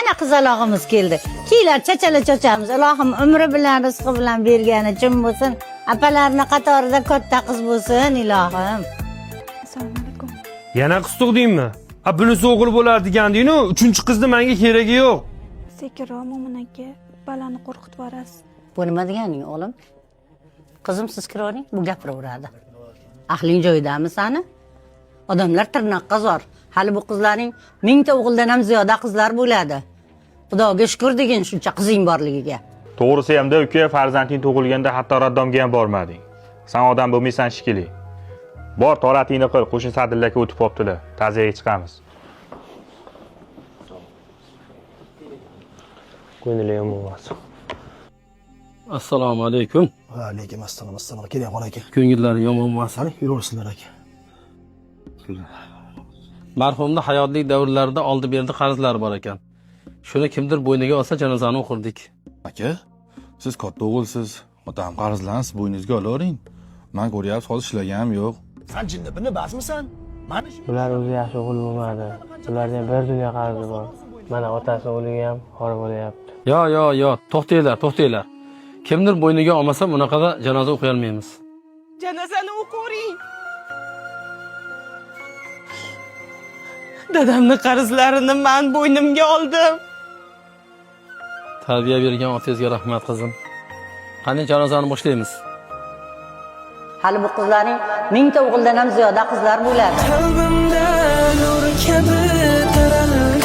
yana qizalog'imiz keldi. Kiylar chachala chochamiz. Ilohim umri bilan, rizqi bilan bergani chin bo'lsin. Apalarning qatorida katta qiz bo'lsin, ilohim. Assalomu alaykum. Yana qiz tug'dingmi? Bunisi o'g'il bo'ladi deganding-ku, uchinchi qizni menga keragi yo'q. Sekinroq Mo'min aka, balani qo'rqitib yuborasiz. Bu nima deganing o'g'lim? Qizim siz kiravering, bu gapiraveradi. Ahling joyidami sani? Odamlar tirnoqqa zor. Hali bu qizlarning 1000 ta o'g'ildan ham ziyoda qizlar bo'ladi. Xudoga shukr degin shuncha qizing borligiga. To'g'risi hamda uka farzanding tug'ilganda hatto raddomga ham bormading. Sen odam bo'lmaysan shekilli. Bor toratingni qil, qo'shni sadillaka o'tib qoptilar. Ta'ziyaga chiqamiz. Ko'ngli yomon bo'lsin. Assalomu alaykum. Va alaykum assalom. Keling qora aka. Ko'ngillari yomon bo'lsin. Yuraversinlar aka. Marhumning hayotlik davrlarida oldi-berdi qarzlari bor ekan. Shuni kimdir bo'yniga olsa janozani o'qirdik. Aka, siz katta o'g'ilsiz. Otam qarzlarni siz bo'yningizga olavering. Men ko'ryapsiz, hozir ishlaganim yo'q. Sen jinnibini basmisan? Mana shu Ular o'zi yaxshi o'g'il bo'lmadi. Ularda ham bir dunyo qarzi bor. Mana otasi o'ligi ham xor bo'lyapti. Yo, to'xtanglar. Kimdir bo'yniga olmasa bunaqada janoza o'qiy olmaymiz. Janozani o'qing. Dadamning qarzlarini men bo'ynimga oldim. Tarbiya bergan otangizga rahmat qizim. Qani janozani boshlaymiz. Hali bu qizlarning 1000 ta o'g'ildan ham ziyoda qizlar bo'ladi. Qalbimda nur kabi taralib